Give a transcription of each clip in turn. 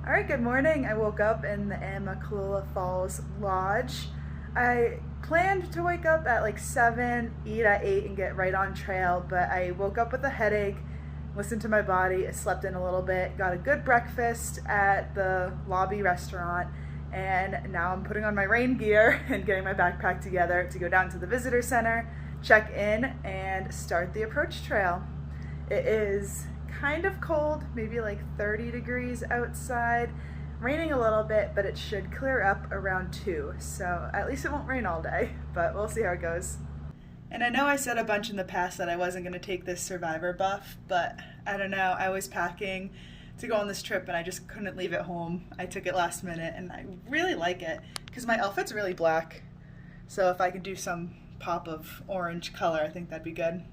All right, good morning. I woke up in the Amicalola Falls Lodge. I planned to wake up at like 7, eat at 8, and get right on trail, but I woke up with a headache, listened to my body, I slept in a little bit, got a good breakfast at the lobby restaurant, and now I'm putting on my rain gear and getting my backpack together to go down to the visitor center, check in, and start the approach trail. It is kind of cold, maybe like 30 degrees outside, raining a little bit, but it should clear up around 2, so at least it won't rain all day, but we'll see how it goes. And I know I said a bunch in the past that I wasn't going to take this survivor buff, but I don't know, I was packing to go on this trip and I just couldn't leave it home. I took it last minute and I really like it because my outfit's really black, so if I could do some pop of orange color, I think that'd be good.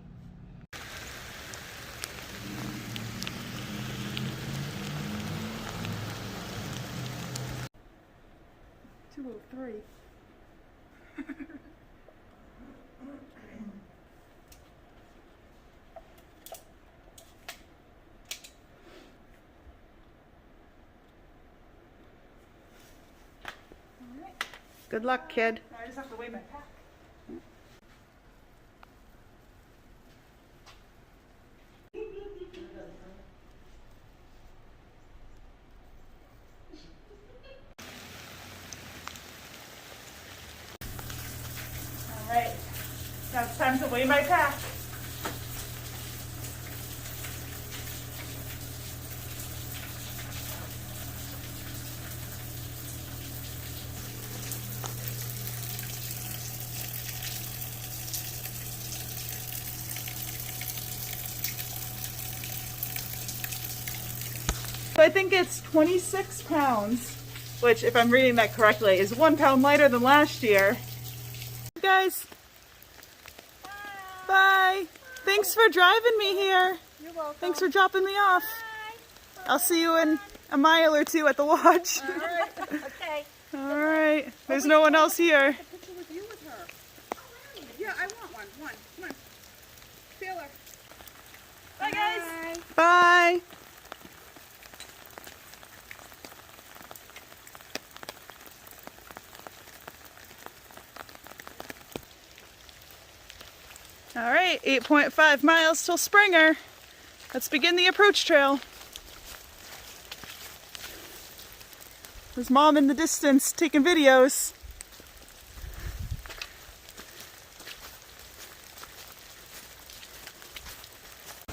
203. Good luck, kid. I just have to weigh my pack. Alright, now it's time to weigh my pack. So I think it's 26 pounds, which, if I'm reading that correctly, is 1 pound lighter than last year. Guys, bye. Bye. Thanks for driving me here. You're welcome. Thanks for dropping me off. Bye. I'll see you in a mile or two at the lodge. All right. Okay. All right. There's no one else here. Take a picture with you with her. Yeah, I want one. Come on. Taylor. Bye, guys. Bye. All right, 8.5 miles till Springer. Let's begin the approach trail. There's Mom in the distance taking videos.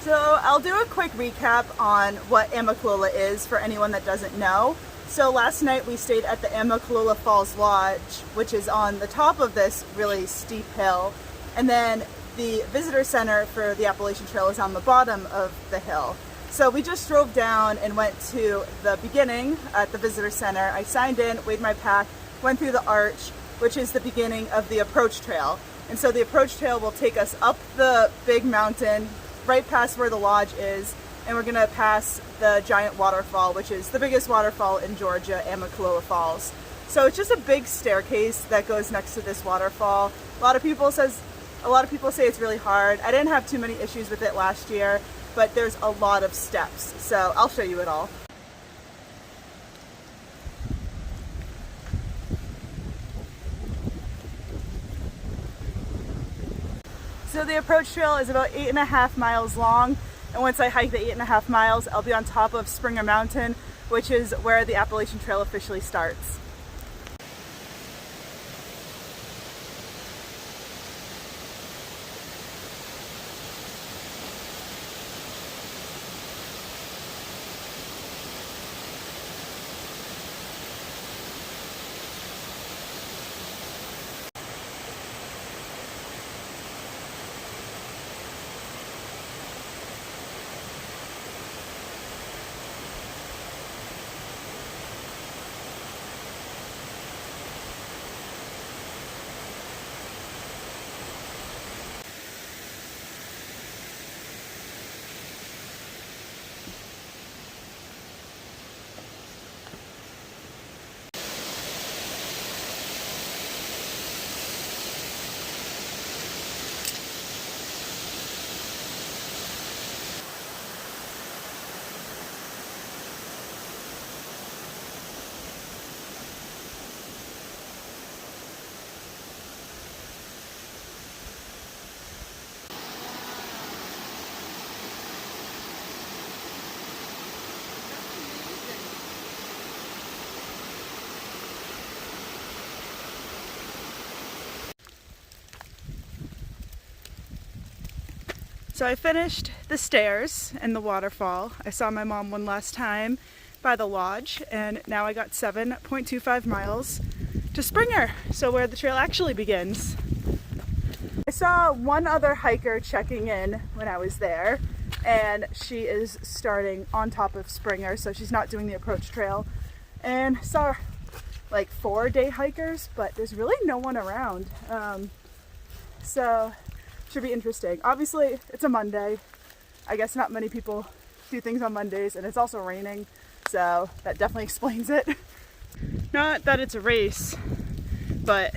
So I'll do a quick recap on what Amicalola is for anyone that doesn't know. So last night we stayed at the Amicalola Falls Lodge, which is on the top of this really steep hill. And then the visitor center for the Appalachian Trail is on the bottom of the hill. So we just drove down and went to the beginning at the visitor center. I signed in, weighed my pack, went through the arch, which is the beginning of the approach trail. And so the approach trail will take us up the big mountain, right past where the lodge is, and we're gonna pass the giant waterfall, which is the biggest waterfall in Georgia, Amicalola Falls. So it's just a big staircase that goes next to this waterfall. A lot of people say it's really hard. I didn't have too many issues with it last year, but there's a lot of steps, so I'll show you it all. So the approach trail is about 8.5 miles long, and once I hike the 8.5 miles, I'll be on top of Springer Mountain, which is where the Appalachian Trail officially starts. So I finished the stairs and the waterfall. I saw my mom one last time by the lodge, and now I got 7.25 miles to Springer, so where the trail actually begins. I saw one other hiker checking in when I was there, and she is starting on top of Springer, so she's not doing the approach trail. And saw like 4 day hikers, but there's really no one around. So should be interesting. Obviously it's a Monday. I guess not many people do things on Mondays, and it's also raining, so that definitely explains it. Not that it's a race, but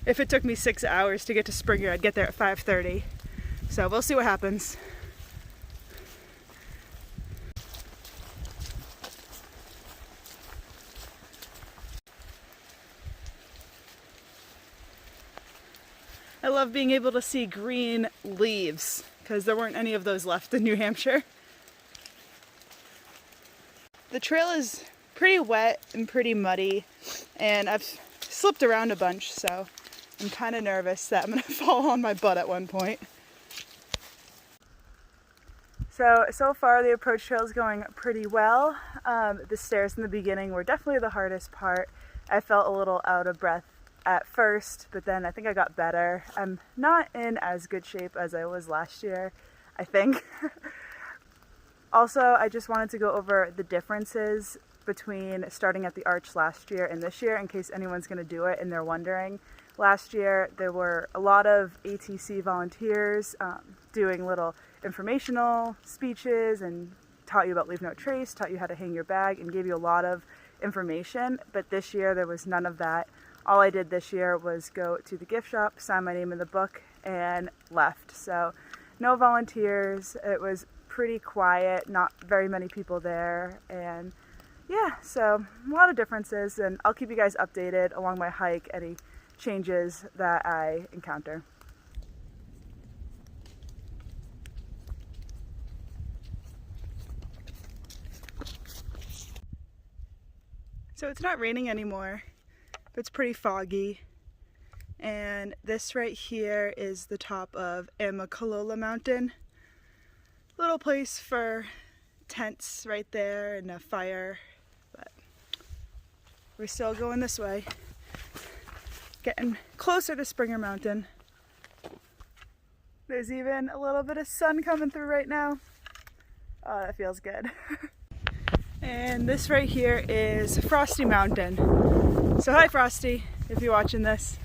if it took me 6 hours to get to Springer, I'd get there at 5:30. So we'll see what happens. I love being able to see green leaves, because there weren't any of those left in New Hampshire. The trail is pretty wet and pretty muddy, and I've slipped around a bunch, so I'm kind of nervous that I'm going to fall on my butt at one point. So far the approach trail is going pretty well. The stairs in the beginning were definitely the hardest part. I felt a little out of breath at first, but then I think I got better. I'm not in as good shape as I was last year, I think. Also, I just wanted to go over the differences between starting at the arch last year and this year, in case anyone's going to do it and they're wondering. Last year there were a lot of ATC volunteers doing little informational speeches and taught you about Leave No Trace, taught you how to hang your bag, and gave you a lot of information. But this year there was none of that. All I did this year was go to the gift shop, sign my name in the book, and left. So no volunteers. It was pretty quiet, not very many people there, and yeah, so a lot of differences, and I'll keep you guys updated along my hike, any changes that I encounter. So it's not raining anymore, but it's pretty foggy. And this right here is the top of Amicalola mountain. Little place for tents right there and a fire, but we're still going this way. Getting closer to Springer Mountain. There's even a little bit of sun coming through right now. Oh, that feels good. And this right here is Frosty Mountain. So hi Frosty, if you're watching this.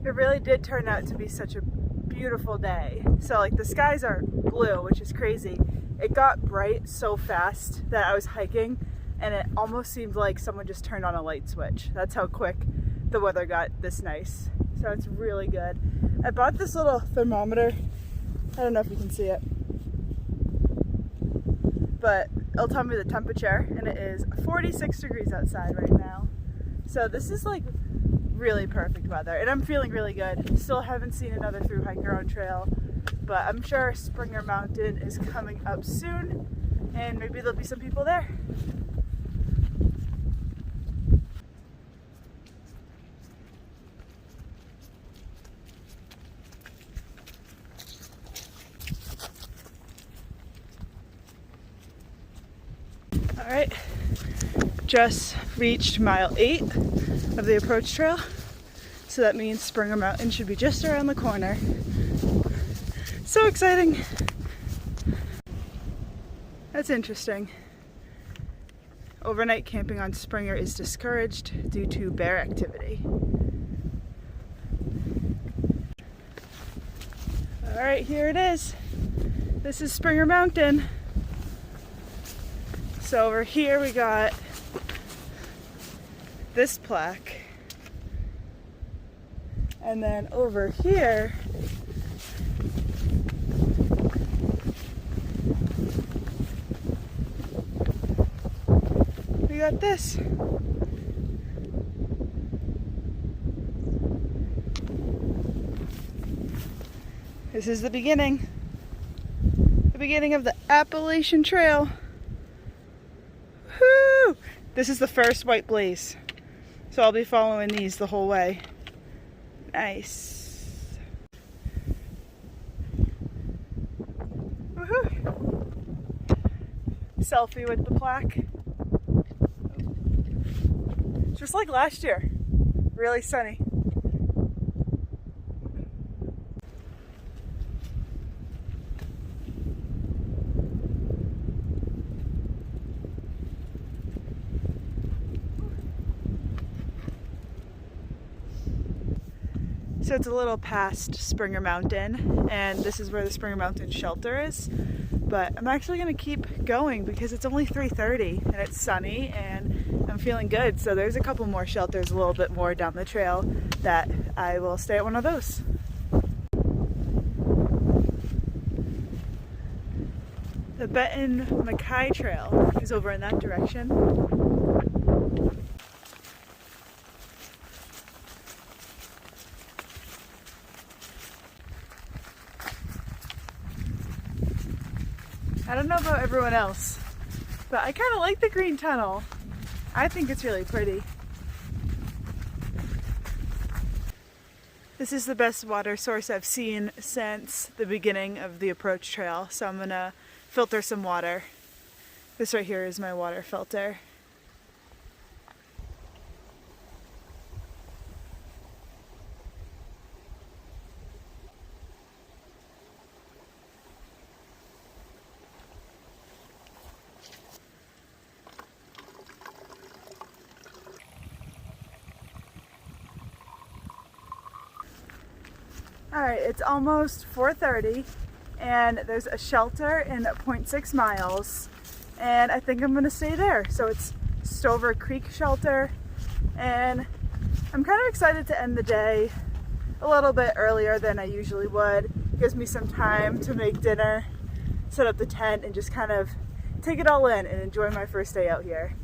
It really did turn out to be such a beautiful day. So like the skies are blue, which is crazy. It got bright so fast that I was hiking and it almost seemed like someone just turned on a light switch. That's how quick the weather got this nice. So it's really good. I bought this little thermometer. I don't know if you can see it, but it'll tell me the temperature, and it is 46 degrees outside right now. So this is like really perfect weather, and I'm feeling really good. Still haven't seen another thru hiker on trail, but I'm sure Springer Mountain is coming up soon, and maybe there'll be some people there. All right, just reached mile 8 of the approach trail, so that means Springer Mountain should be just around the corner. So exciting. That's interesting. Overnight camping on Springer is discouraged due to bear activity. All right, here it is. This is Springer Mountain. So over here we got this plaque, and then over here we got this. This is the beginning of the Appalachian Trail. Woo! This is the first white blaze, so I'll be following these the whole way. Nice. Woohoo! Selfie with the plaque. Just like last year, really sunny. So it's a little past Springer Mountain, and this is where the Springer Mountain shelter is. But I'm actually going to keep going because it's only 3:30 and it's sunny and I'm feeling good. So there's a couple more shelters a little bit more down the trail that I will stay at one of those. The Benton Mackay Trail is over in that direction. I don't know about everyone else, but I kind of like the green tunnel. I think it's really pretty. This is the best water source I've seen since the beginning of the approach trail, so I'm gonna filter some water. This right here is my water filter. Alright, it's almost 4:30 and there's a shelter in 0.6 miles and I think I'm going to stay there. So it's Stover Creek Shelter and I'm kind of excited to end the day a little bit earlier than I usually would. It gives me some time to make dinner, set up the tent, and just kind of take it all in and enjoy my first day out here.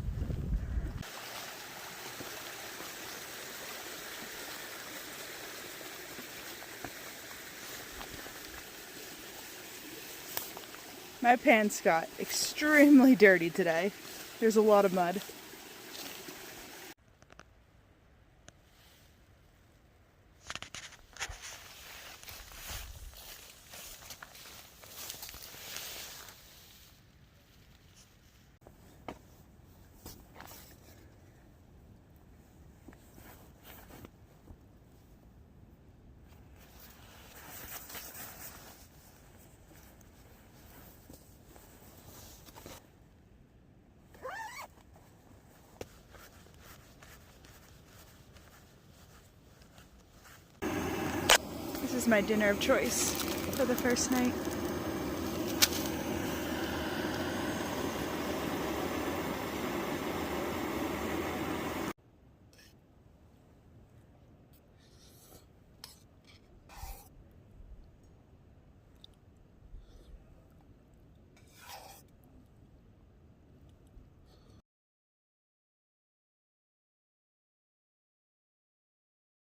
My pants got extremely dirty today. There's a lot of mud. This is my dinner of choice for the first night.